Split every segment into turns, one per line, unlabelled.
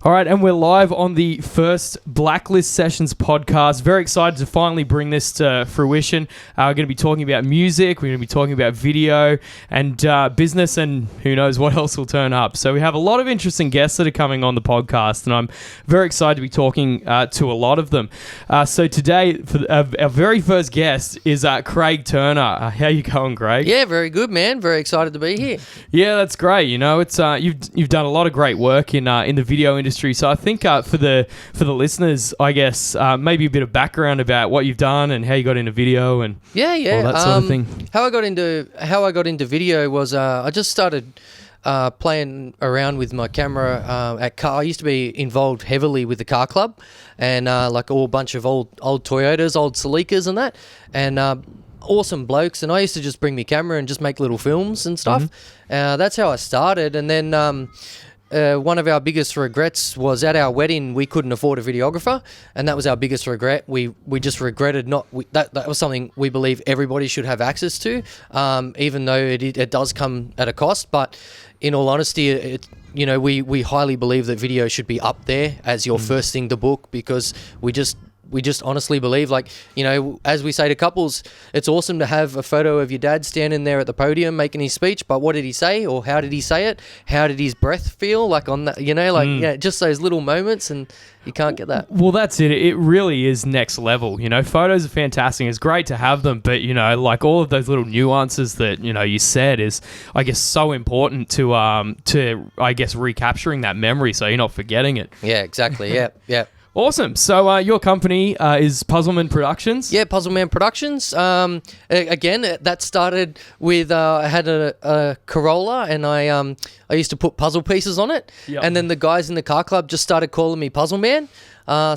All right, and we're live on the first Blacklist Sessions podcast. Very excited to finally bring this to fruition. We're going to be talking about music, we're going to be talking about video and business, and who knows what else will turn up. So we have a lot of interesting guests that are coming on the podcast, and I'm very excited to be talking to a lot of them. So today, for our very first guest is Craig Turner. How you going, Craig?
Yeah, very good, man. Very excited to be here.
Yeah, that's great. You know, it's you've done a lot of great work in the video industry. So I think for the listeners, I guess maybe a bit of background about what you've done and how you got into video and all that sort of thing.
How I got into video was I just started playing around with my camera at car. I used to be involved heavily with the car club and like a bunch of old Toyotas, old Celicas and that, and awesome blokes. And I used to just bring my camera and just make little films and stuff. Mm-hmm. That's how I started. And then one of our biggest regrets was at our wedding we couldn't afford a videographer, and that was our biggest regret. We just regretted that was something we believe everybody should have access to, even though it does come at a cost. But in all honesty, we highly believe that video should be up there as your first thing to book, because we just honestly believe, like, as we say to couples, it's awesome to have a photo of your dad standing there at the podium making his speech, but what did he say, or how did he say it? How did his breath feel like on that, just those little moments, and you can't get that.
Well, that's it. It really is next level. Photos are fantastic. It's great to have them, but, like all of those little nuances that, you said is, I guess, so important to I guess, recapturing that memory so you're not forgetting it.
Yeah, exactly. Yeah.
Awesome. So your company is Puzzleman Productions?
Yeah, Puzzleman Productions. Again, that started with I had a Corolla, and I used to put puzzle pieces on it. Yep. And then the guys in the car club just started calling me Puzzleman.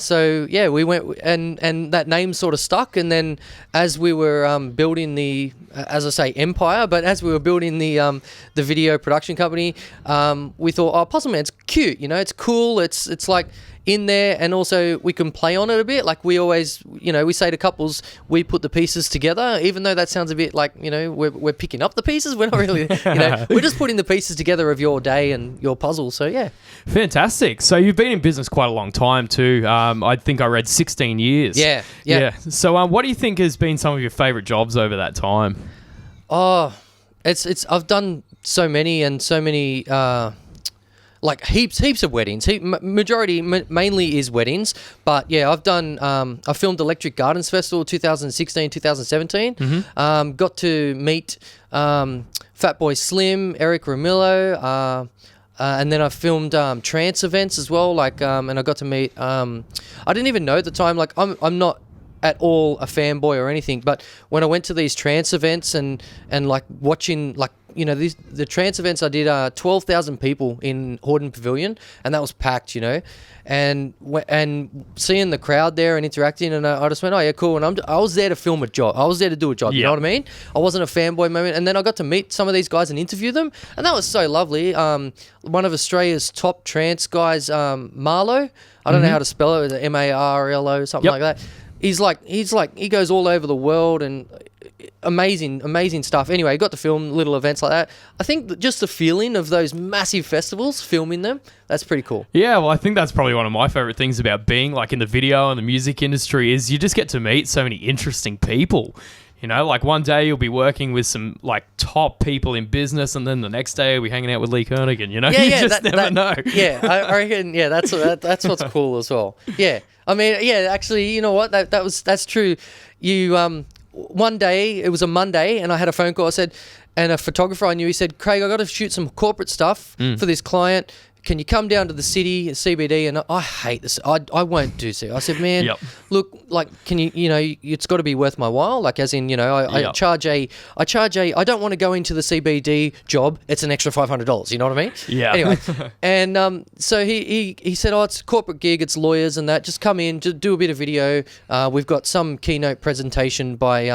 So yeah, we went and that name sort of stuck. And then as we were building the, as I say, empire, but as we were building the video production company, we thought, oh, Puzzleman's cute. It's cool. It's like in there, and also we can play on it a bit. Like we always, we say to couples, we put the pieces together, even though that sounds a bit like, we're picking up the pieces. We're not really, we're just putting the pieces together of your day and your puzzle. So yeah.
Fantastic. So you've been in business quite a long time too. I think I read 16 years.
Yeah.
So what do you think has been some of your favorite jobs over that time?
Oh, I've done so many, like heaps of weddings. Majority mainly is weddings, but yeah, I've done. I filmed Electric Gardens Festival 2016, 2017. Mm-hmm. Got to meet Fatboy Slim, Eric Ramillo, and then I filmed trance events as well. Like, and I got to meet. I didn't even know at the time. Like, I'm not at all a fanboy or anything, but when I went to these trance events and like watching, like, the trance events, I did 12,000 people in Horden Pavilion, and that was packed, and seeing the crowd there and interacting, and I just went, oh yeah, cool. And I was there to film a job. I was there to do a job. You know what I mean? I wasn't a fanboy moment. And then I got to meet some of these guys and interview them, and that was so lovely. One of Australia's top trance guys, Marlo. I don't know how to spell it. Marlo, something like that. He's like he goes all over the world, and amazing stuff. Anyway, got to film little events like that. I think that just the feeling of those massive festivals, filming them, that's pretty cool.
Yeah, well, I think that's probably one of my favorite things about being like in the video and the music industry is you just get to meet so many interesting people. Like one day you'll be working with some like top people in business, and then the next day you'll be hanging out with Lee Kernaghan. You just never know.
Yeah, I reckon. Yeah, that's what's cool as well. Yeah, I mean, yeah, actually, you know what? That's true. You one day, it was a Monday, and I had a phone call. I said, and a photographer I knew, he said, Craig, I got to shoot some corporate stuff for this client. Can you come down to the city, CBD? And I hate this. I won't do so. I said, man, look, like, can you, it's got to be worth my while. Like, as in, I charge I don't want to go into the CBD job. It's an extra $500. You know what I mean? Yeah. Anyway, and so he said, oh, it's a corporate gig. It's lawyers and that. Just come in, just do a bit of video. We've got some keynote presentation by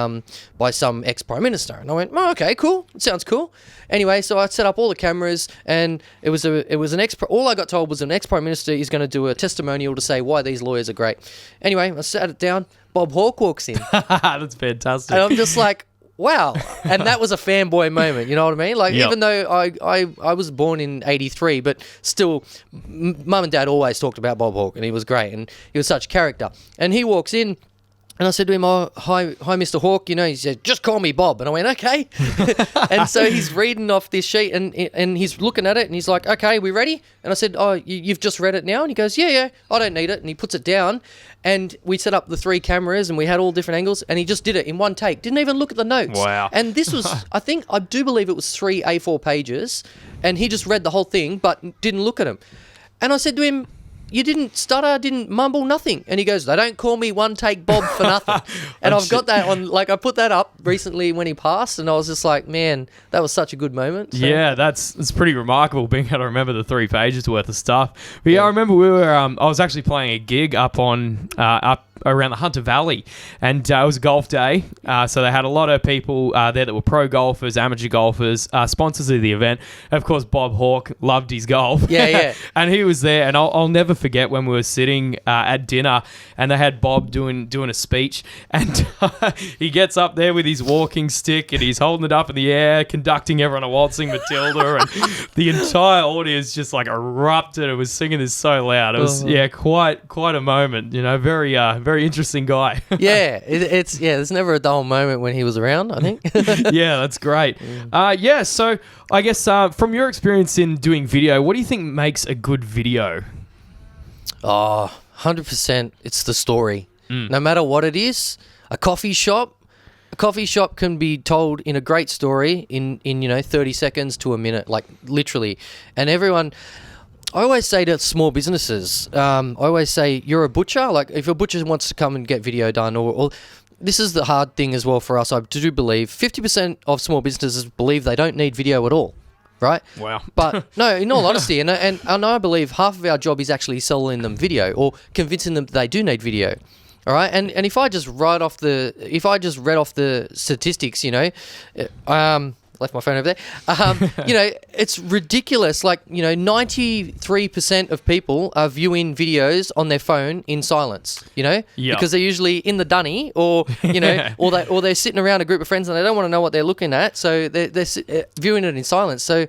some ex-prime minister. And I went, oh, okay, cool. It sounds cool. Anyway, so I set up all the cameras, and it was an all I got told was an ex-prime minister is going to do a testimonial to say why these lawyers are great. Anyway, I sat it down. Bob Hawke walks in.
That's fantastic.
And I'm just like, wow. And that was a fanboy moment, you know what I mean? Like,
Yep.
even though I was born in 83, but still, mum and dad always talked about Bob Hawke, and he was great, and he was such a character. And he walks in, and I said to him, "Oh, hi, Mr. Hawke." You know, he said, "Just call me Bob." And I went, "Okay." And so he's reading off this sheet, and he's looking at it, and he's like, "Okay, we ready?" And I said, "Oh, you've just read it now?" And he goes, "Yeah, I don't need it." And he puts it down, and we set up the 3 cameras, and we had all different angles, and he just did it in one take. Didn't even look at the notes.
Wow.
And this was, I do believe it was 3 A4 pages, and he just read the whole thing, but didn't look at them. And I said to him, "You didn't stutter, didn't mumble, nothing." And he goes, "They don't call me one take Bob for nothing." And I've got that on, like, I put that up recently when he passed, and I was just like, man, that was such a good moment. So.
Yeah, it's pretty remarkable being able to remember the 3 pages worth of stuff. But yeah, I remember we were, I was actually playing a gig up around the Hunter Valley, and it was a golf day, so they had a lot of people there that were pro golfers, amateur golfers, sponsors of the event. Of course, Bob Hawke loved his golf.
Yeah.
And he was there, and I'll never forget when we were sitting at dinner, and they had Bob doing a speech, and he gets up there with his walking stick, and he's holding it up in the air, conducting everyone a waltzing Matilda, and the entire audience just like erupted. It was singing this so loud. It was quite a moment. You know, very interesting guy.
Yeah, there's never a dull moment when he was around, I think.
Yeah, that's great. So I guess from your experience in doing video, what do you think makes a good video?
Oh, 100%. It's the story. No matter what it is, a coffee shop can be told in a great story in 30 seconds to a minute, like literally. And I always say to small businesses, I always say, you're a butcher. Like, if a butcher wants to come and get video done, or this is the hard thing as well for us. I do believe 50% of small businesses believe they don't need video at all. Right?
Wow.
But no, in all honesty, and I believe half of our job is actually selling them video or convincing them they do need video. All right, and if I just read off the statistics, left my phone over there. It's ridiculous. Like, 93% of people are viewing videos on their phone in silence. Because they're usually in the dunny, or or they're sitting around a group of friends and they don't want to know what they're looking at, so they're viewing it in silence. So.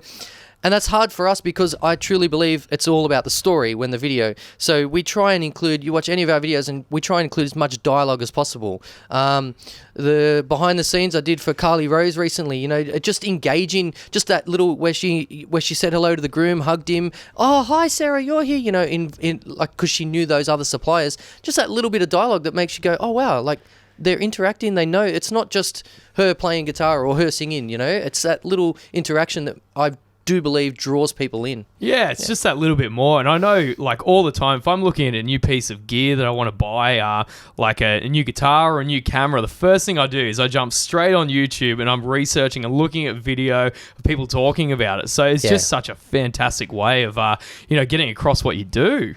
And that's hard for us because I truly believe it's all about the story when the video. So we try and include, you watch any of our videos and we try and include as much dialogue as possible. The behind the scenes I did for Carly Rose recently, just engaging, just that little where she said hello to the groom, hugged him. "Oh, hi Sarah, you're here," in like, because she knew those other suppliers. Just that little bit of dialogue that makes you go, "Oh wow," like they're interacting, they know it's not just her playing guitar or her singing, it's that little interaction that I do believe draws people in.
Yeah, it's just that little bit more. And I know, like, all the time, if I'm looking at a new piece of gear that I want to buy, like a new guitar or a new camera, the first thing I do is I jump straight on YouTube and I'm researching and looking at video of people talking about it. So it's just such a fantastic way of, getting across what you do.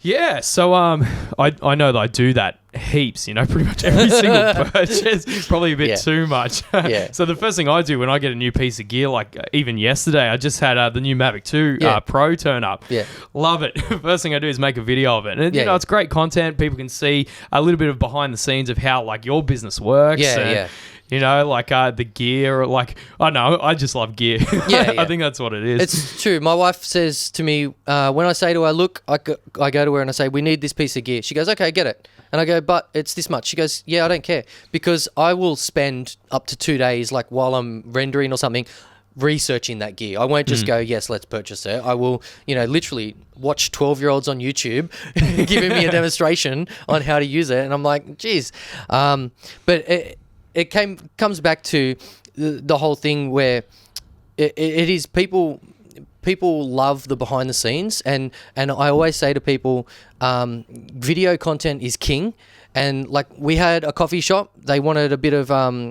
Yeah, so I know that I do that heaps, pretty much every single purchase, probably a bit too much. So the first thing I do when I get a new piece of gear, like even yesterday, I just had the new Mavic 2 Pro turn up. Love it. First thing I do is make a video of it. And, it's great content. People can see a little bit of behind the scenes of how, like, your business works. The gear, like, I know, I just love gear. I think that's what it is.
It's true. My wife says to me, when I say to her, look, I go to her and I say, we need this piece of gear. She goes, okay, get it. And I go, but it's this much. She goes, yeah, I don't care. Because I will spend up to 2 days, like, while I'm rendering or something, researching that gear. I won't just go, yes, let's purchase it. I will, literally watch 12-year-olds on YouTube giving me a demonstration on how to use it. And I'm like, geez. But it comes back to the whole thing where it is people love the behind the scenes, and I always say to people, video content is king. And like, we had a coffee shop, they wanted a bit of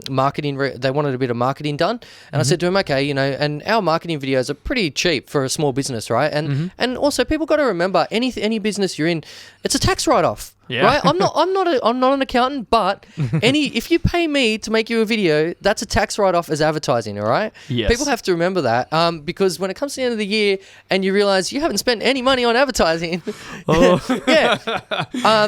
marketing done, and I said to them, okay, and our marketing videos are pretty cheap for a small business, right? And also, people got to remember, any business you're in, it's a tax write-off. Yeah. Right? I'm not an accountant, but if you pay me to make you a video, that's a tax write-off as advertising, all right?
Yes.
People have to remember that, because when it comes to the end of the year and you realize you haven't spent any money on advertising.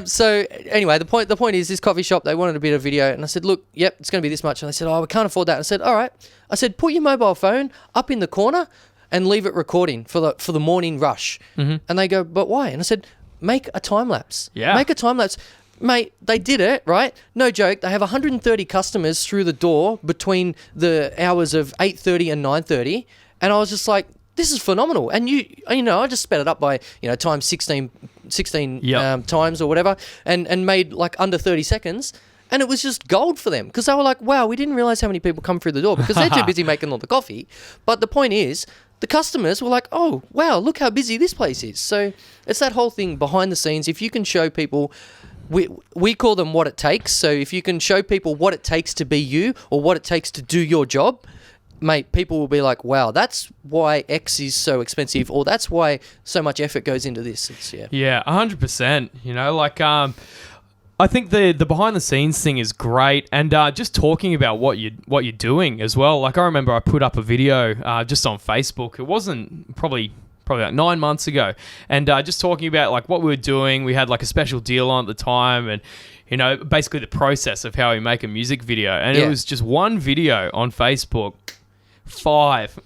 So anyway, the point point is, this coffee shop, they wanted a bit of video, and I said, look, yep, it's going to be this much. And they said, oh, we can't afford that. I said, all right. I said, put your mobile phone up in the corner and leave it recording for the morning rush. And they go, but why? And I said, make a time lapse.
Yeah.
Make a time lapse. Mate, they did it, right? No joke. They have 130 customers through the door between the hours of 8:30 and 9:30. And I was just like, this is phenomenal. And I just sped it up by, times 16 times or whatever, and made like under 30 seconds. And it was just gold for them, because they were like, wow, we didn't realize how many people come through the door, because they're too busy making all the coffee. But the point is, the customers were like, oh, wow, look how busy this place is. So it's that whole thing behind the scenes. If you can show people, we call them what it takes. So if you can show people what it takes to be you, or what it takes to do your job, mate, people will be like, wow, that's why X is so expensive, or that's why so much effort goes into this.
Yeah, 100%. I think the behind the scenes thing is great, and just talking about what you're doing as well. Like, I remember I put up a video just on Facebook. It wasn't probably like 9 months ago, and just talking about like what we were doing. We had like a special deal on at the time, and basically the process of how we make a music video. And it was just one video on Facebook. Five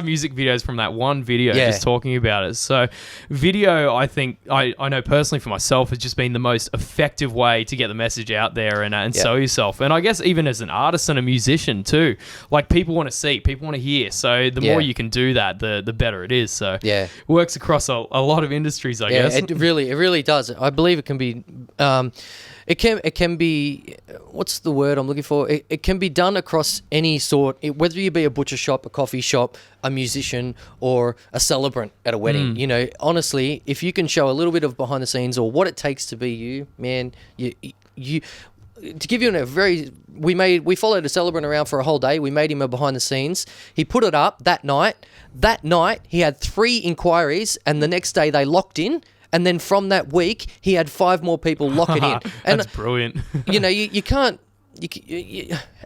music videos from that one video, just talking about it. So video, I think, I know personally for myself, has just been the most effective way to get the message out there and sell yourself. And I guess even as an artist and a musician too, like, people want to see, people want to hear. So the more you can do that, the better it is. So it works across a lot of industries, I guess.
It really does. I believe it can be... It can be, what's the word I'm looking for? It can be done across any sort, whether you be a butcher shop, a coffee shop, a musician, or a celebrant at a wedding. Honestly, if you can show a little bit of behind the scenes or what it takes to be you, man, you to give you we followed a celebrant around for a whole day. We made him a behind the scenes. He put it up that night. That night, he had 3 inquiries, and the next day they locked in. And then from that week, he had 5 more people lock it in. And
that's brilliant.
You can't.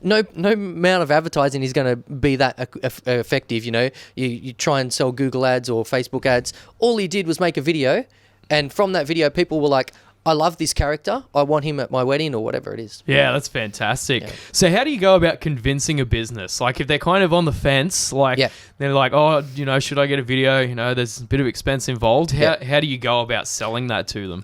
No amount of advertising is going to be that effective. You try and sell Google ads or Facebook ads. All he did was make a video, and from that video, people were like, I love this character. I want him at my wedding, or whatever it is.
Yeah, that's fantastic. Yeah. So how do you go about convincing a business? Like, if they're kind of on the fence, like they're like, oh, should I get a video? There's a bit of expense involved. How do you go about selling that to them?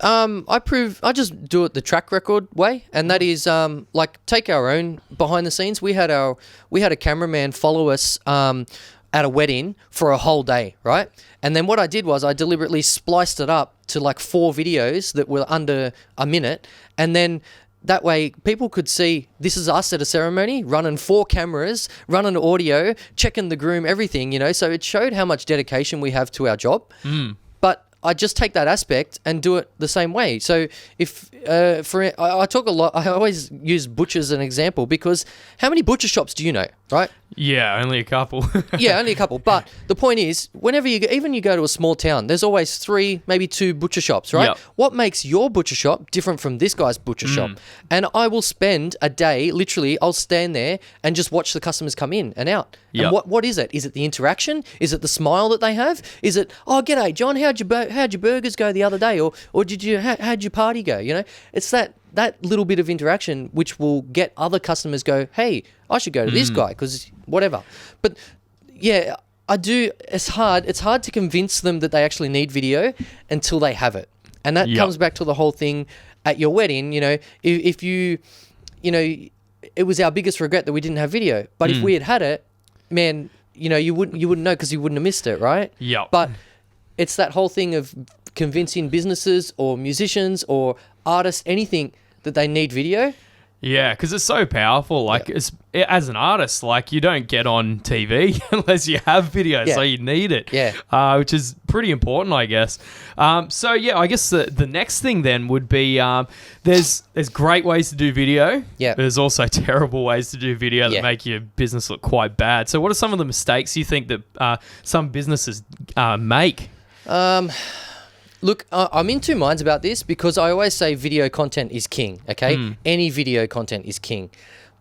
I just do it the track record way, and that is like, take our own behind the scenes. We had a cameraman follow us at a wedding for a whole day, right? And then what I did was I deliberately spliced it up to like 4 videos that were under a minute, and then that way people could see this is us at a ceremony, running 4 cameras, running audio, checking the groom, everything, so it showed how much dedication we have to our job. But I just take that aspect and do it the same way. So if I talk a lot, I always use butchers as an example, because how many butcher shops do you know, right?
Yeah, only a couple.
Yeah, only a couple. But the point is, whenever you go to a small town, there's always 3, maybe 2 butcher shops, right?
Yep.
What makes your butcher shop different from this guy's butcher shop? And I will spend a day, literally, I'll stand there and just watch the customers come in and out.
Yep.
And what is it? Is it the interaction? Is it the smile that they have? Is it, oh, g'day, John, how'd your burgers go the other day? Or how'd your party go? It's that little bit of interaction which will get other customers go, hey, I should go to this guy, because whatever. But yeah, I do. It's hard to convince them that they actually need video until they have it. And that comes back to the whole thing at your wedding. If you it was our biggest regret that we didn't have video. But if we had it, man, you wouldn't know, because you wouldn't have missed it, right?
Yeah.
But it's that whole thing of convincing businesses or musicians or artists, anything, that they need video.
Yeah, because it's so powerful. Like, as an artist, like, you don't get on TV unless you have video, so you need it. Yeah, which is pretty important, I guess. So yeah, I guess the next thing then would be there's great ways to do video. Yeah, there's also terrible ways to do video that make your business look quite bad. So what are some of the mistakes you think that some businesses make?
Look, I'm in 2 minds about this, because I always say video content is king, okay? Any video content is king.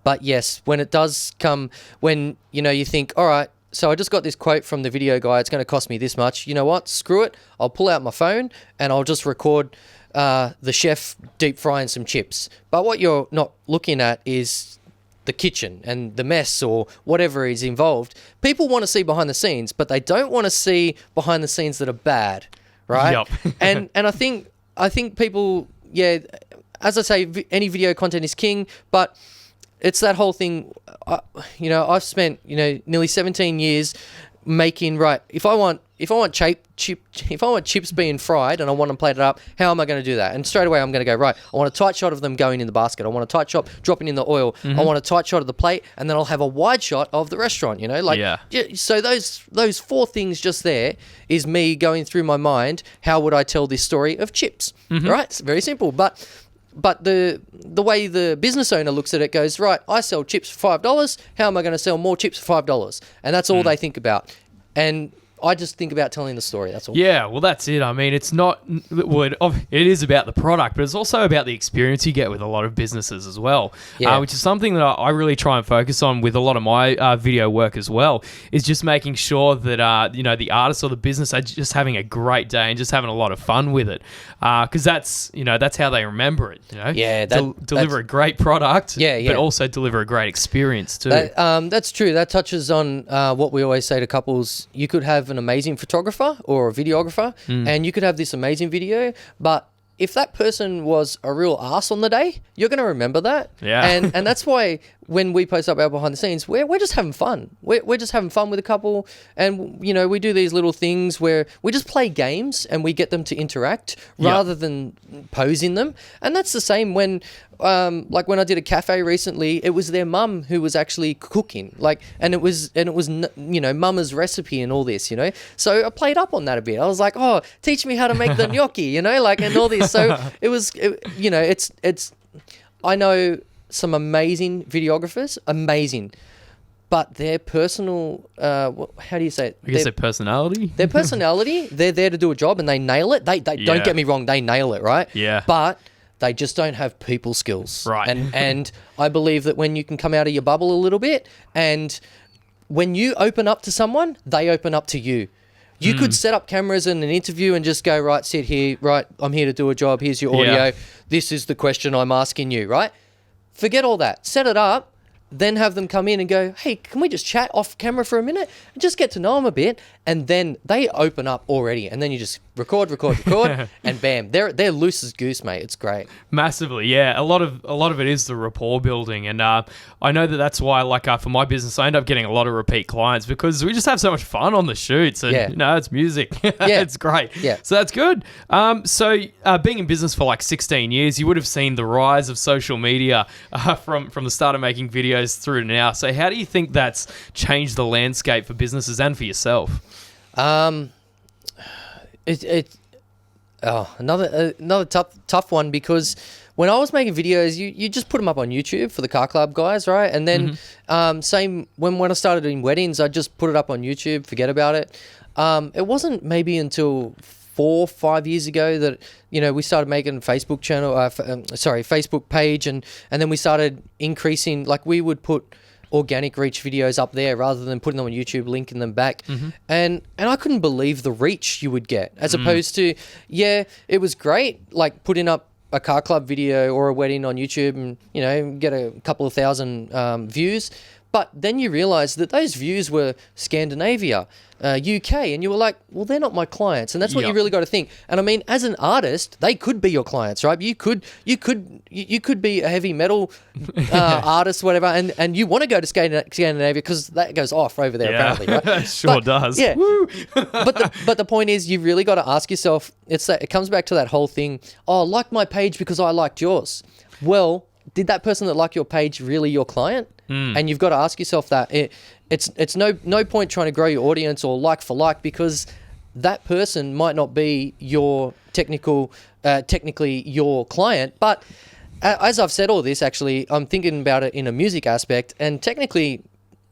But yes, when it does come, when, you think, all right, so I just got this quote from the video guy, it's going to cost me this much. You know what? Screw it. I'll pull out my phone and I'll just record the chef deep frying some chips. But what you're not looking at is the kitchen and the mess or whatever is involved. People want to see behind the scenes, but they don't want to see behind the scenes that are bad, right?
Yup.
and I think people, yeah, as I say, any video content is king, but it's that whole thing. I've spent nearly 17 years making, right, if I want chips being fried and I want them plated up, how am I going to do that? And straight away I'm going to go, right, I want a tight shot of them going in the basket. I want a tight shot dropping in the oil. I want a tight shot of the plate, and then I'll have a wide shot of the restaurant, So those four things just there is me going through my mind, how would I tell this story of chips, right? It's very simple. But the way the business owner looks at it goes, right, I sell chips for $5. How am I going to sell more chips for $5? And that's all they think about. And I just think about telling the story, that's all.
Yeah, well, that's it. I mean, it's not... Well, it is about the product, but it's also about the experience you get with a lot of businesses as well, which is something that I really try and focus on with a lot of my video work as well, is just making sure that, the artist or the business are just having a great day and just having a lot of fun with it. Because that's how they remember it,
Yeah.
Deliver a great product, but also deliver a great experience too.
That's true. That touches on what we always say to couples. You could have an amazing photographer or a videographer, and you could have this amazing video, but if that person was a real ass on the day, you're going to remember that.
Yeah.
And that's why when we post up our behind the scenes, we're just having fun. We're just having fun with a couple, and we do these little things where we just play games and we get them to interact rather than pose in them. And that's the same when like when I did a cafe recently, it was their mum who was actually cooking, and it was mama's recipe and all this, So I played up on that a bit. I was like, oh, teach me how to make the gnocchi, and all this. So it's I know some amazing videographers, but their personal, how do you say it?
I guess their personality?
Their personality, they're there to do a job and they nail it. They don't get me wrong, they nail it, right?
Yeah.
But they just don't have people skills.
Right.
And I believe that when you can come out of your bubble a little bit, and when you open up to someone, they open up to you. You could set up cameras in an interview and just go, right, sit here, right, I'm here to do a job, here's your audio, this is the question I'm asking you, right? Forget all that. Set it up, then have them come in and go, hey, can we just chat off camera for a minute and just get to know them a bit? And then they open up already, and then you just record, and bam, they're loose as goose, mate. It's great.
Massively, yeah. A lot of it is the rapport building, and I know that's why, for my business, I end up getting a lot of repeat clients because we just have so much fun on the shoots, and it's music. It's great.
Yeah.
So that's good. So being in business for 16 years, you would have seen the rise of social media from the start of making videos through to now. So how do you think that's changed the landscape for businesses and for yourself?
Another tough one, because when I was making videos, you just put them up on YouTube for the car club guys, right? And then same when I started in weddings, I just put it up on YouTube, forget about it. It wasn't maybe until 4 or 5 years ago that we started making a Facebook channel, Facebook page, and then we started increasing. We would put organic reach videos up there rather than putting them on YouTube, linking them back. And I couldn't believe the reach you would get, as opposed to, it was great, putting up a car club video or a wedding on YouTube and, get a couple of thousand views. But then you realize that those views were Scandinavia, UK, and you were like, well, they're not my clients. And that's what you really got to think. And I mean, as an artist, they could be your clients, right? You could be a heavy metal artist, whatever, and you want to go to Scandinavia because that goes off over there, apparently, right?
Sure does.
Yeah. Woo. but the point is, you've really got to ask yourself, it comes back to that whole thing, like my page because I liked yours. Well, did that person that liked your page really your client? And you've got to ask yourself that. It's no point trying to grow your audience or like for like, because that person might not be your technically your client. But as I've said all this, actually, I'm thinking about it in a music aspect, and technically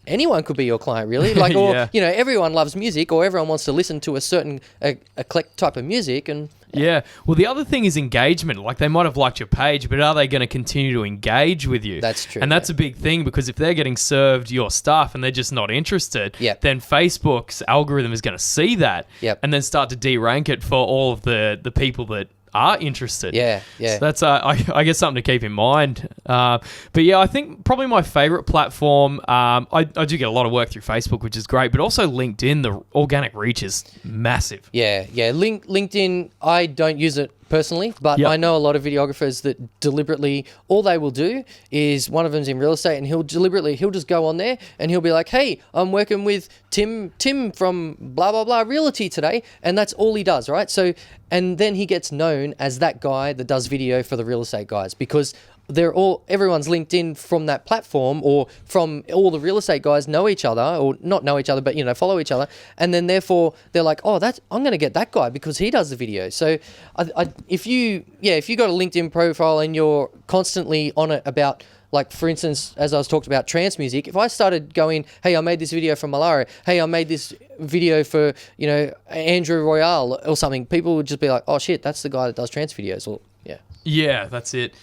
anyone could be your client, really. Everyone loves music, or everyone wants to listen to a certain eclectic type of music, and
yeah. Well, the other thing is engagement. They might have liked your page, but are they going to continue to engage with you?
That's true.
And that's a big thing, because if they're getting served your stuff and they're just not interested, then Facebook's algorithm is going to see that and then start to de-rank it for all of the people that are interested.
Yeah.
So that's, I guess, something to keep in mind. But yeah, I think probably my favorite platform, I do get a lot of work through Facebook, which is great, but also LinkedIn, the organic reach is massive.
Yeah. LinkedIn, I don't use it personally, but I know a lot of videographers that deliberately, all they will do is, one of them's in real estate, and he'll just go on there and he'll be like, hey, I'm working with Tim from blah, blah, blah realty today. And that's all he does, right? So, and then he gets known as that guy that does video for the real estate guys, because everyone's LinkedIn from that platform, or from all the real estate guys know each other, or not know each other, but follow each other, and then therefore they're like, oh, I'm going to get that guy because he does the video. So if you got a LinkedIn profile and you're constantly on it about, like, for instance, as I was talking about trance music, if I started going, hey, I made this video for Malaro, hey, I made this video for Andrew Royale or something, people would just be like, oh shit, that's the guy that does trance videos. Or
yeah, that's it.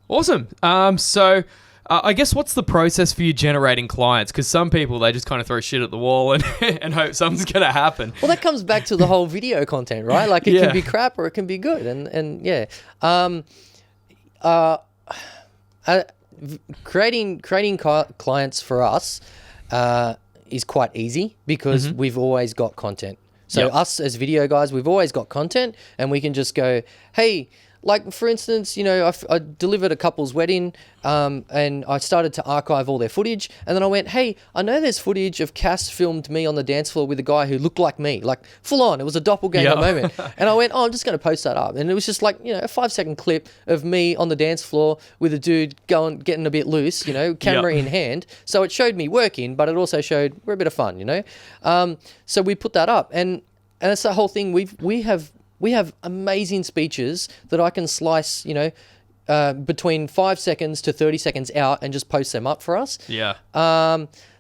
Awesome. So I guess, what's the process for you generating clients? Because some people, they just kind of throw shit at the wall and hope something's going to happen.
Well, that comes back to the whole video content, right? Like, it can be crap or it can be good. And yeah. Creating clients for us is quite easy, because we've always got content. So us as video guys, we've always got content, and we can just go, hey, like, for instance, I delivered a couple's wedding, and I started to archive all their footage. And then I went, hey, I know there's footage of Cass filmed me on the dance floor with a guy who looked like me, like full on. It was a doppelganger moment. And I went, oh, I'm just going to post that up. And it was just like, a 5-second clip of me on the dance floor with a dude getting a bit loose, camera in hand. So it showed me working, but it also showed we're a bit of fun, So we put that up, and that's the whole thing. We have amazing speeches that I can slice, between 5 seconds to 30 seconds out and just post them up for us.
Yeah.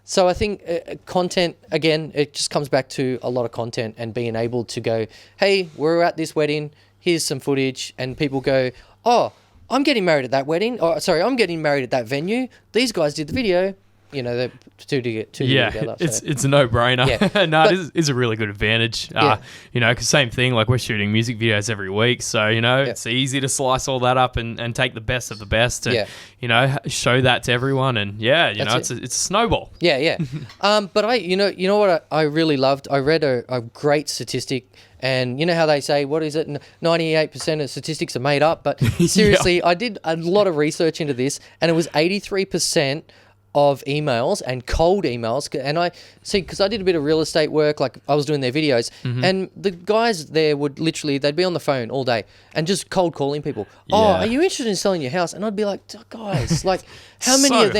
So I think content, again, it just comes back to a lot of content and being able to go, hey, we're at this wedding, here's some footage, and people go, oh, I'm getting married at that wedding. Oh, sorry, I'm getting married at that venue. These guys did the video. They're two together.
It's a no-brainer.
Yeah.
No, it is a really good advantage. Because same thing, like, we're shooting music videos every week, so it's easy to slice all that up and take the best of the best, and show that to everyone, and it's a snowball.
Yeah. But I what I really loved. I read a great statistic. And you know how they say, what is it? 98% of statistics are made up. But seriously, I did a lot of research into this, and it was 83% of emails, and cold emails. And I see, because I did a bit of real estate work, like I was doing their videos, and the guys there would literally, they'd be on the phone all day and just cold calling people. Oh, are you interested in selling your house? And I'd be like, guys, like, how many of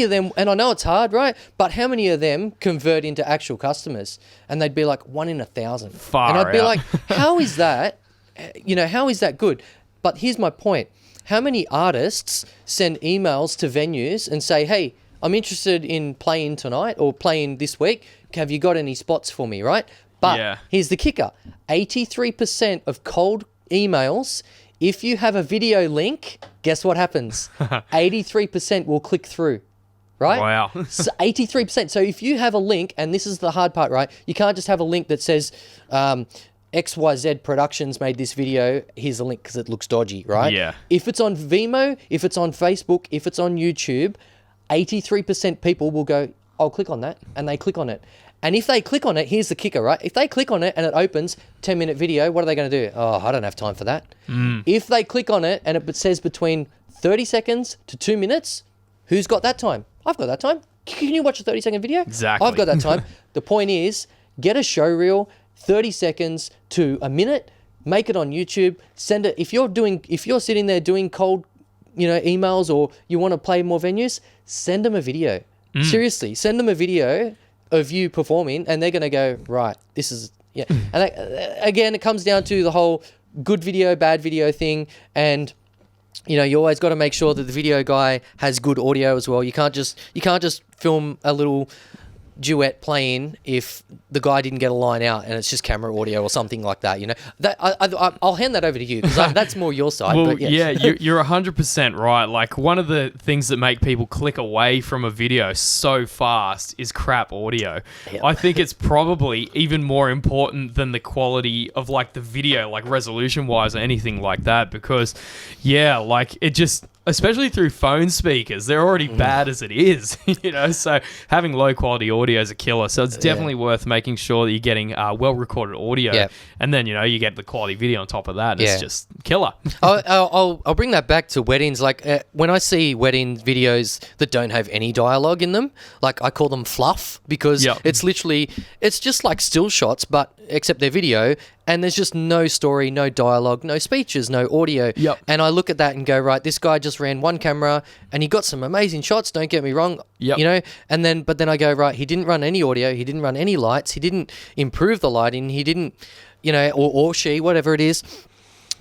them, and I know it's hard, right? But how many of them convert into actual customers? And they'd be like 1 in 1,000. And I'd be like, how is that? How is that good? But here's my point. How many artists send emails to venues and say, hey, I'm interested in playing tonight or playing this week. Have you got any spots for me, right? But here's the kicker. 83% of cold emails, if you have a video link, guess what happens? 83% will click through, right?
Wow.
So 83%. So if you have a link, and this is the hard part, right? You can't just have a link that says, XYZ Productions made this video, here's a link, because it looks dodgy, right?
Yeah.
If it's on Vimeo, if it's on Facebook, if it's on YouTube, 83% people will go, I'll click on that, and they click on it. And if they click on it, here's the kicker, right? If they click on it and it opens, 10-minute video, what are they going to do? Oh, I don't have time for that. If they click on it and it says between 30 seconds to 2 minutes, who's got that time? I've got that time. Can you watch a 30-second video?
Exactly.
I've got that time. The point is, get a show reel, 30 seconds to a minute, make it on YouTube, send it. If you're sitting there doing cold, emails, or you want to play more venues, send them a video. Seriously, send them a video of you performing, and they're going to go, right, this is, And again, it comes down to the whole good video, bad video thing. And, you always got to make sure that the video guy has good audio as well. You can't just film a little duet playing if the guy didn't get a line out and it's just camera audio or something like that. You know, that I'll hand that over to you because that's more your side.
Well,
but yeah,
you're 100% right. Like, one of the things that make people click away from a video so fast is crap audio.
Yep.
I think it's probably even more important than the quality of like the video, like resolution wise or anything like that, because like it just, especially through phone speakers, they're already bad as it is, you know, so having low quality audio is a killer. So it's definitely worth making sure that you're getting well recorded audio, and then, you know, you get the quality video on top of that, and it's just killer.
I'll bring that back to weddings. Like when I see wedding videos that don't have any dialogue in them, like I call them fluff, because it's just like still shots, but except they're video, and there's just no story, no dialogue, no speeches, no audio. And I look at that and go, right, this guy just ran one camera and he got some amazing shots, don't get me wrong, you know, but then I go, right, he didn't run any audio, he didn't run any lights, he didn't improve the lighting, he didn't, you know, or she, whatever it is.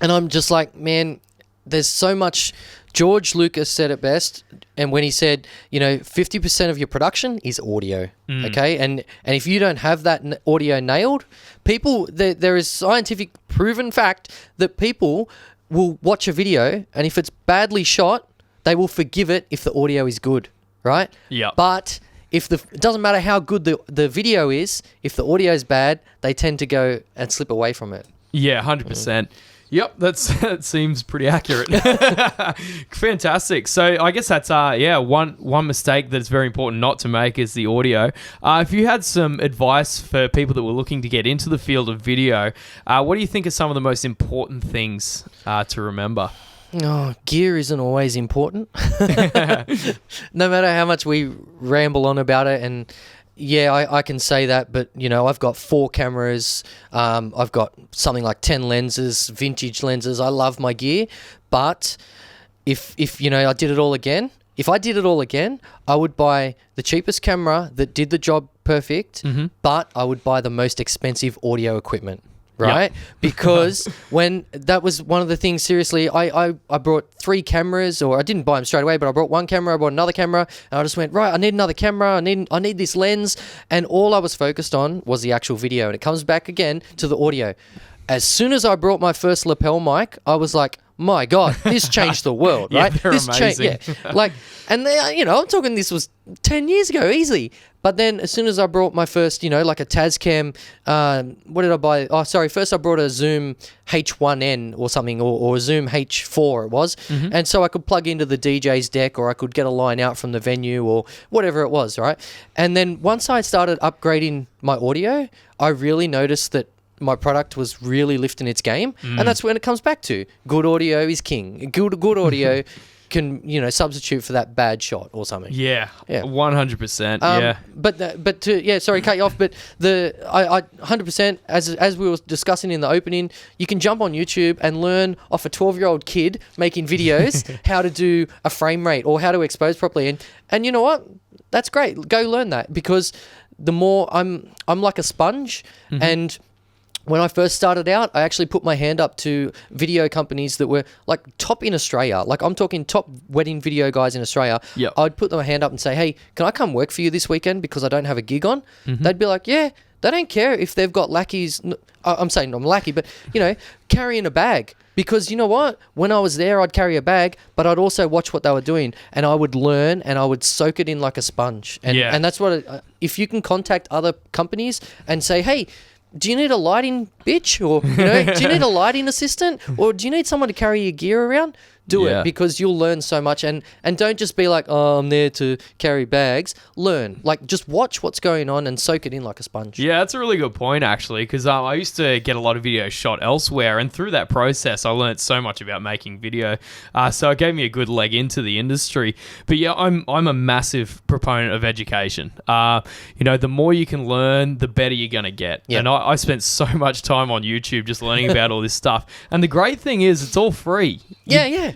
And I'm just like, man, there's so much. George Lucas said it best, and when he said, you know, 50% of your production is audio, okay? And if you don't have that audio nailed, people, there is scientific proven fact that people will watch a video, and if it's badly shot, they will forgive it if the audio is good, right?
Yeah.
But it doesn't matter how good the video is, if the audio is bad, they tend to go and slip away from it.
Yeah, 100%. Yep, that seems pretty accurate. Fantastic. So I guess that's one mistake that's very important not to make is the audio. If you had some advice for people that were looking to get into the field of video, what do you think are some of the most important things to remember?
Oh, gear isn't always important. No matter how much we ramble on about it, and yeah, I can say that, but, you know, I've got 4 cameras, I've got something like 10 lenses, vintage lenses. I love my gear, but if you know, I did it all again, I would buy the cheapest camera that did the job perfect, but I would buy the most expensive audio equipment. Right? Because when that was one of the things, seriously, I brought 3 cameras, or I didn't buy them straight away, but I brought one camera, I brought another camera, and I just went, right, I need another camera, I need this lens, and all I was focused on was the actual video, and it comes back again to the audio. As soon as I brought my first lapel mic, I was like, my God, this changed the world, right?
They're amazing.
And they, you know, I'm talking, this was 10 years ago, easily. But then as soon as I brought my first, you know, like a Tascam, what did I buy? Oh, sorry. First I brought a Zoom H1N or something, or a Zoom H4 it was. And so I could plug into the DJ's deck, or I could get a line out from the venue, or whatever it was, right? And then once I started upgrading my audio, I really noticed that my product was really lifting its game. And that's when it comes back to good audio is king. Good audio can, you know, substitute for that bad shot or something.
Yeah. 100%.
Sorry, cut you off. But I 100%, as we were discussing in the opening, you can jump on YouTube and learn off a 12-year-old kid making videos how to do a frame rate or how to expose properly. And you know what? That's great. Go learn that, because the more I'm like a sponge, and when I first started out, I actually put my hand up to video companies that were like top in Australia. Like, I'm talking top wedding video guys in Australia. I'd put my hand up and say, hey, can I come work for you this weekend because I don't have a gig on? They'd be like, yeah. They don't care if they've got lackeys. I'm saying I'm lackey, but, you know, carrying a bag. Because you know what? When I was there, I'd carry a bag, but I'd also watch what they were doing, and I would learn, and I would soak it in like a sponge. And that's what, if you can contact other companies and say, hey, do you need a lighting bitch, or, you know, do you need a lighting assistant, or do you need someone to carry your gear around? Do it, because you'll learn so much, and don't just be like, oh, I'm there to carry bags. Learn, like, just watch what's going on and soak it in like a sponge.
Yeah, that's a really good point, actually, because I used to get a lot of videos shot elsewhere, and through that process, I learned so much about making video. So it gave me a good leg into the industry. But yeah, I'm a massive proponent of education. You know, the more you can learn, the better you're gonna get. And I spent so much time on YouTube just learning about all this stuff. And the great thing is, it's all free.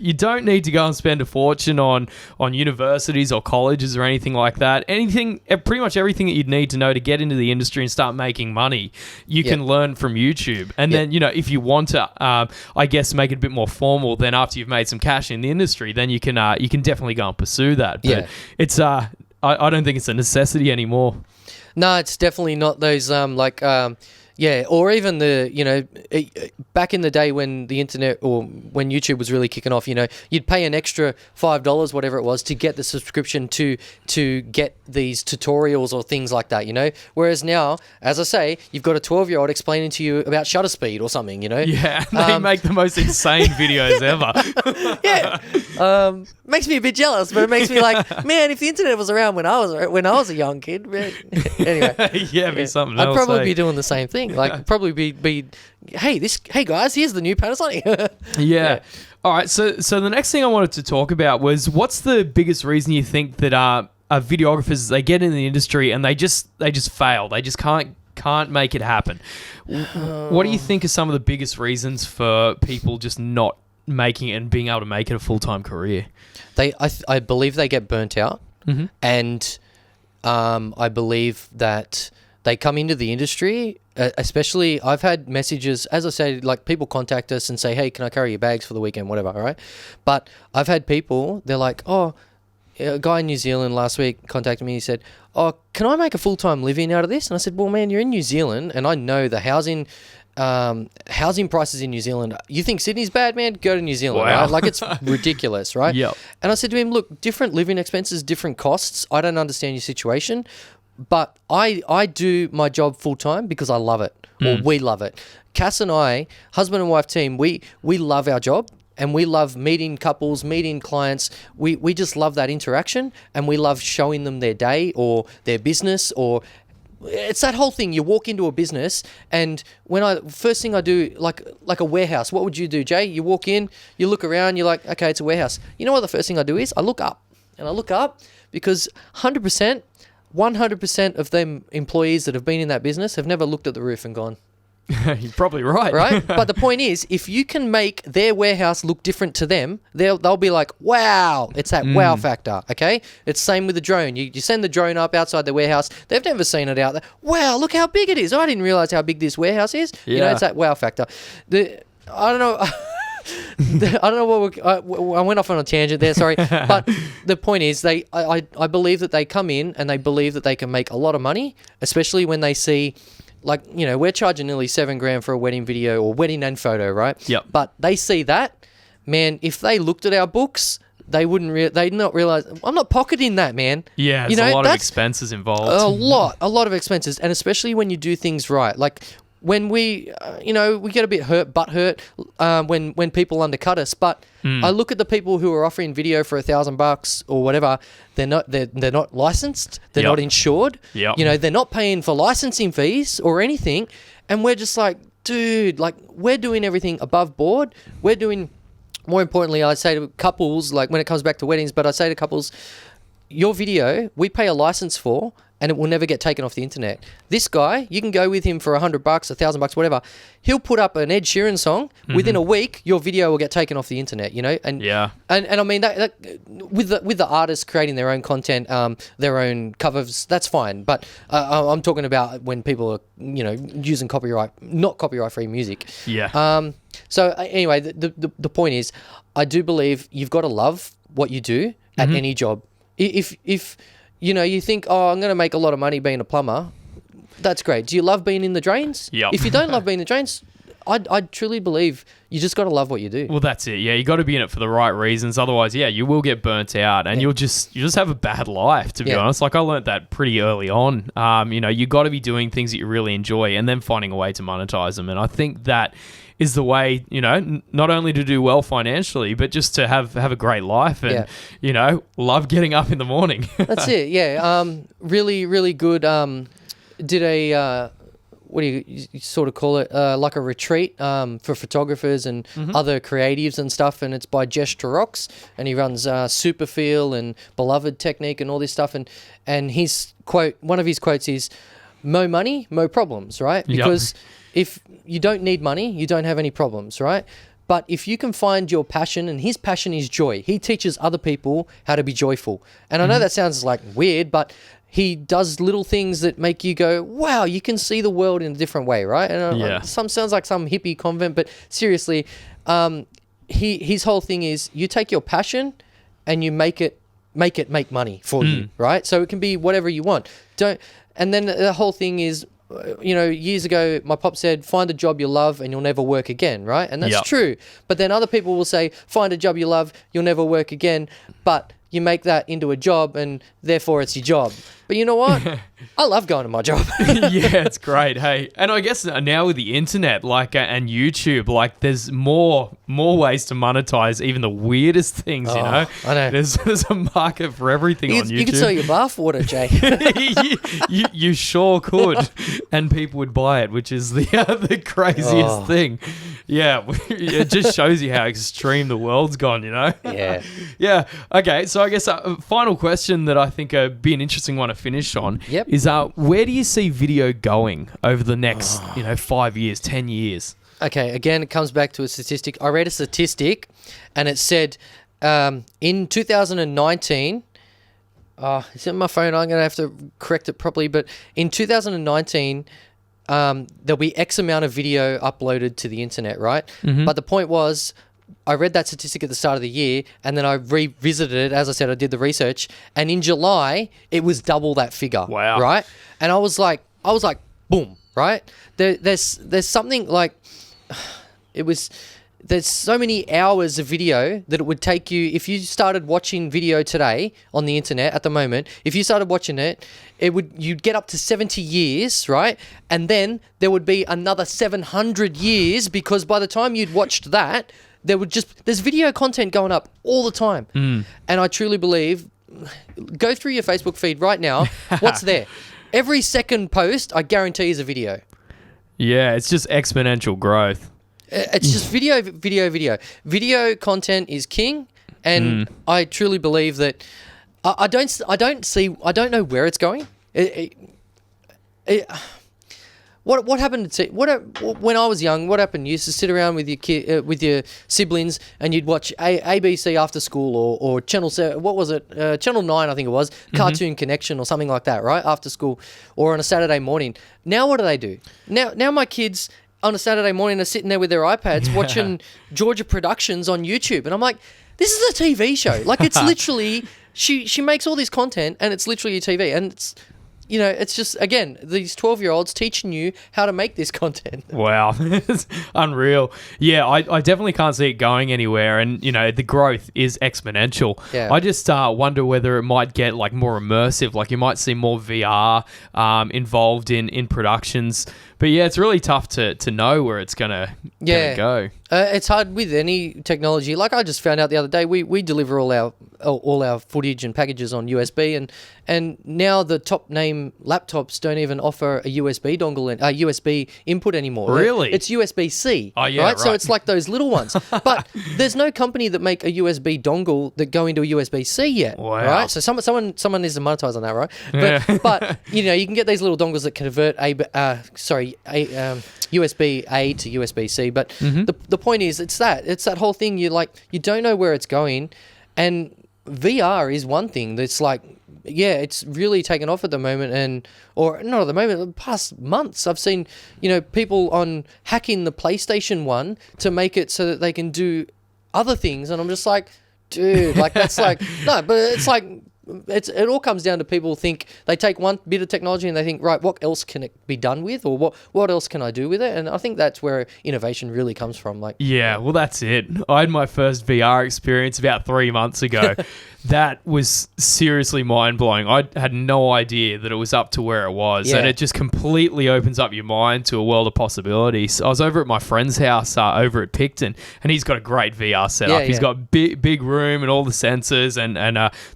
You don't need to go and spend a fortune on universities or colleges or anything like that. Pretty much everything that you'd need to know to get into the industry and start making money, you can learn from YouTube. And then, you know, if you want to, I guess, make it a bit more formal, then after you've made some cash in the industry, then you can definitely go and pursue that. But it's I don't think it's a necessity anymore.
No, it's definitely not those yeah, or even back in the day when the internet or when YouTube was really kicking off, you'd pay an extra $5, whatever it was, to get the subscription to get these tutorials or things like that, Whereas now, as I say, you've got a 12-year-old explaining to you about shutter speed or something,
Yeah, they make the most insane videos ever.
Yeah, makes me a bit jealous, but it makes me like, man, if the internet was around when I was a young kid, man. Anyway,
it'd be something
I'd
else.
probably be doing the same thing. Like, probably be hey guys, here's the new Panasonic.
Yeah. All right. So the next thing I wanted to talk about was, what's the biggest reason you think that videographers, they get in the industry and they just fail. They just can't make it happen. What do you think are some of the biggest reasons for people just not making it and being able to make it a full-time career?
I believe they get burnt out, and I believe that they come into the industry, especially I've had messages, as I said, like people contact us and say, hey, can I carry your bags for the weekend, whatever, all right? But I've had people, they're like, oh, a guy in New Zealand last week contacted me, he said, oh, can I make a full-time living out of this? And I said, well, man, you're in New Zealand, and I know the housing prices in New Zealand. You think Sydney's bad, man? Go to New Zealand,
wow.
right? Like, it's ridiculous, right?
Yep.
And I said to him, look, different living expenses, different costs. I don't understand your situation, but I do my job full time because I love it, or we love it. Cass and I, husband and wife team, we love our job. And we love meeting couples, meeting clients. We just love that interaction, and we love showing them their day or their business, or it's that whole thing. You walk into a business, and first thing I do, like a warehouse. What would you do, Jay? You walk in, you look around, you're like, okay, it's a warehouse. You know what the first thing I do is? I look up, and I look up because 100% of them employees that have been in that business have never looked at the roof and gone,
you're probably right.
Right? But the point is, if you can make their warehouse look different to them, they'll be like, wow, it's that wow factor, okay? It's same with the drone. You send the drone up outside the warehouse. They've never seen it out there. Wow, look how big it is. I didn't realize how big this warehouse is.
Yeah.
It's that wow factor. I don't know. I don't know I went off on a tangent there, sorry. But the point is, I believe that they come in and they believe that they can make a lot of money, especially when they see, like, we're charging nearly $7,000 for a wedding video or wedding and photo, right?
Yep.
But they see that, man, if they looked at our books, they'd not realize, I'm not pocketing that, man.
Yeah, there's a lot of expenses involved.
A lot of expenses. And especially when you do things right. Like, when we, we get a bit hurt when people undercut us. But I look at the people who are offering video for $1,000 or whatever. They're not licensed. They're not insured.
Yep.
They're not paying for licensing fees or anything. And we're just like, dude, like, we're doing everything above board. We're doing, more importantly, I say to couples, like when it comes back to weddings, but I say to couples, your video, we pay a license for, and it will never get taken off the internet. This guy, you can go with him for $100, $1,000, whatever. He'll put up an Ed Sheeran song. Within a week, your video will get taken off the internet. And
yeah,
and I mean that with the artists creating their own content, their own covers, that's fine. But I'm talking about when people are using not copyright free music.
Yeah.
So anyway, the point is, I do believe you've got to love what you do at any job. If you think, oh, I'm going to make a lot of money being a plumber, that's great. Do you love being in the drains?
Yep.
If you don't love being in the drains, I truly believe you just got to love what you do.
Well, that's it. Yeah, you got to be in it for the right reasons. Otherwise, yeah, you will get burnt out, and you'll just have a bad life. To be honest, like I learned that pretty early on. You got to be doing things that you really enjoy, and then finding a way to monetize them. And I think that is the way, not only to do well financially, but just to have a great life and, love getting up in the morning.
That's it. Yeah. Really, really good. Did a, what do you sort of call it? Like a retreat for photographers and other creatives and stuff. And it's by Jesh Tarox, and he runs Superfeel and Beloved Technique and all this stuff. And his quote, one of his quotes is, "Mo money, mo problems," right? Because if you don't need money, you don't have any problems, right? But if you can find your passion, and his passion is joy, he teaches other people how to be joyful. And I know that sounds like weird, but he does little things that make you go, wow, you can see the world in a different way, right? And some sounds like some hippie convent, but seriously, his whole thing is you take your passion and you make it make it make money for you, right? So it can be whatever you want. And then the whole thing is, years ago, my pop said, find a job you love and you'll never work again, right? And that's true. But then other people will say, find a job you love, you'll never work again, but you make that into a job and therefore it's your job. But you know what? I love going to my job.
Yeah, it's great. Hey, and I guess now with the internet, and YouTube, there's more ways to monetize even the weirdest things. I
know.
There's a market for everything on YouTube.
You could sell your bathwater, Jay.
you sure could, and people would buy it, which is the craziest thing. Yeah, it just shows you how extreme the world's gone.
Yeah.
Yeah. Okay, so I guess a final question that I think would be an interesting one to finish on is where do you see video going over the next 5 years, 10 years?
Okay, again, it comes back to a statistic. I read a statistic and it said in 2019, is it on my phone? I'm going to have to correct it properly, but in 2019, there'll be X amount of video uploaded to the internet, right? Mm-hmm. But the point was, I read that statistic at the start of the year and then I revisited it. As I said, I did the research, and in July it was double that figure.
Wow.
Right? And I was like, boom, right? There's something like there's so many hours of video that it would take you, if you started watching video today on the internet at the moment, if you started watching it, you'd get up to 70 years, right? And then there would be another 700 years, because by the time you'd watched that, there's video content going up all the time. And I truly believe, go through your Facebook feed right now, what's there? Every second post, I guarantee, is a video.
Yeah, it's just exponential growth.
It's just video. Video content is king, and I truly believe that I don't know where it's going. What happened when I was young? What happened? You used to sit around with your with your siblings, and you'd watch ABC after school or Channel 7. What was it? Channel 9, I think it was. Cartoon Connection or something like that, right? After school or on a Saturday morning. Now what do? Now my kids on a Saturday morning are sitting there with their iPads watching Georgia Productions on YouTube, and I'm like, this is a TV show. Like, it's literally she makes all this content, and it's literally a TV, and it's. It's just, again, these 12-year-olds teaching you how to make this content. Wow.
It's unreal. Yeah, I definitely can't see it going anywhere. And, the growth is exponential.
Yeah.
I just wonder whether it might get, more immersive. Like, you might see more VR involved in productions. But, yeah, it's really tough to know where it's going to go.
It's hard with any technology. Like, I just found out the other day, we deliver all our footage and packages on USB, and now the top name laptops don't even offer a USB dongle and USB input anymore.
Really?
It's USB-C.
Oh, yeah, right.
So it's like those little ones. But there's no company that make a USB dongle that go into a USB-C yet.
Wow.
Right? So someone needs to monetize on that, right? But you can get these little dongles that convert USB-A to USB-C. But the point is, it's that whole thing. You don't know where it's going, and VR is one thing that's it's really taken off at the moment, or not at the moment, the past months. I've seen, people on hacking the PlayStation 1 to make it so that they can do other things, and I'm just like, dude, that's no, but it's it all comes down to people think they take one bit of technology and they think, right, what else can it be done with, or what else can I do with it? And I think that's where innovation really comes from.
Yeah, well, that's it. I had my first VR experience about 3 months ago. That was seriously mind-blowing. I had no idea that it was up to where it was, and it just completely opens up your mind to a world of possibilities. I was over at my friend's house over at Picton, and he's got a great VR setup. He's got big room and all the sensors and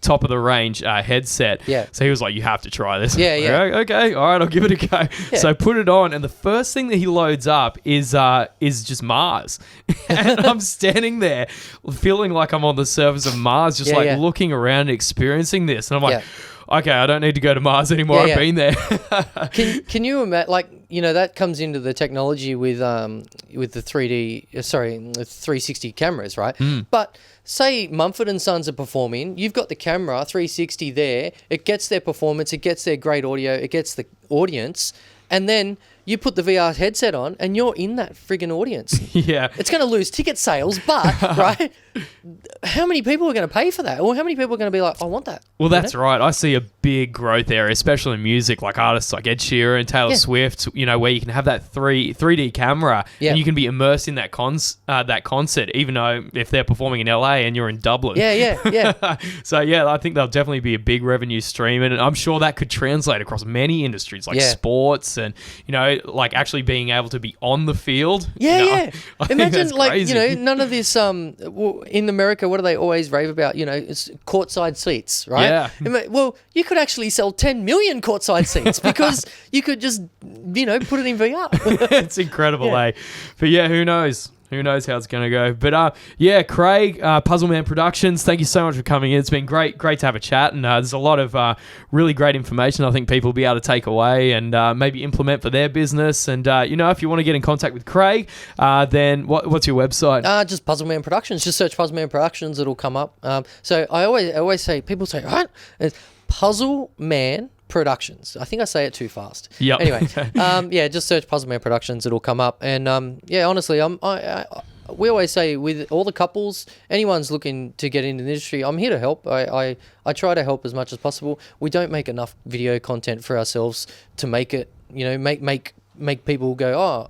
top of the range headset.
Yeah.
So he was like, "You have to try this."
Yeah, yeah.
Okay, all right, I'll give it a go. Yeah. So I put it on, and the first thing that he loads up is just Mars, and I'm standing there feeling like I'm on the surface of Mars, just looking around and experiencing this, and I'm like, okay, I don't need to go to Mars anymore. I've been there.
Can you imagine? That comes into the technology with the 360 cameras, right? But say Mumford & Sons are performing, you've got the camera 360 there, it gets their performance, it gets their great audio, it gets the audience, and then you put the VR headset on and you're in that friggin' audience.
Yeah.
It's going to lose ticket sales, but, right, how many people are going to pay for that? Or how many people are going to be like, I want that?
Well, that's right. I see a big growth area, especially in music, like artists like Ed Sheeran, Taylor Swift, where you can have that 3D camera and you can be immersed in that concert, even though if they're performing in LA and you're in Dublin.
Yeah.
So, I think they'll definitely be a big revenue stream. And I'm sure that could translate across many industries like sports and, like actually being able to be on the field.
Yeah.
I think
Imagine
that's crazy.
none of this, in America, what do they always rave about? It's courtside seats, right?
Yeah.
Well, you could actually sell 10 million courtside seats because you could just, put it in VR.
It's incredible, eh? But who knows? Who knows how it's going to go? But Craig, Puzzleman Productions, thank you so much for coming in. It's been great to have a chat, and there's a lot of really great information I think people will be able to take away and maybe implement for their business. And if you want to get in contact with Craig, then what's your website?
Just Puzzleman Productions. Just search Puzzleman Productions; it'll come up. So I always say, people say, what? It's Puzzleman Productions. I think I say it too fast.
Yep.
Anyway, just search Puzzleman Productions. It'll come up. And honestly, we always say with all the couples, anyone's looking to get into the industry, I'm here to help. I try to help as much as possible. We don't make enough video content for ourselves to make it, make people go,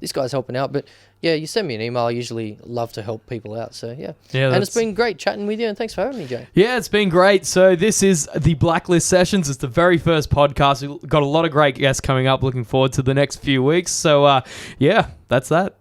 this guy's helping out. But you send me an email. I usually love to help people out. So, yeah. And it's been great chatting with you, and thanks for having me, Jay.
Yeah, it's been great. So this is the Blacklist Sessions. It's the very first podcast. We've got a lot of great guests coming up. Looking forward to the next few weeks. So, that's that.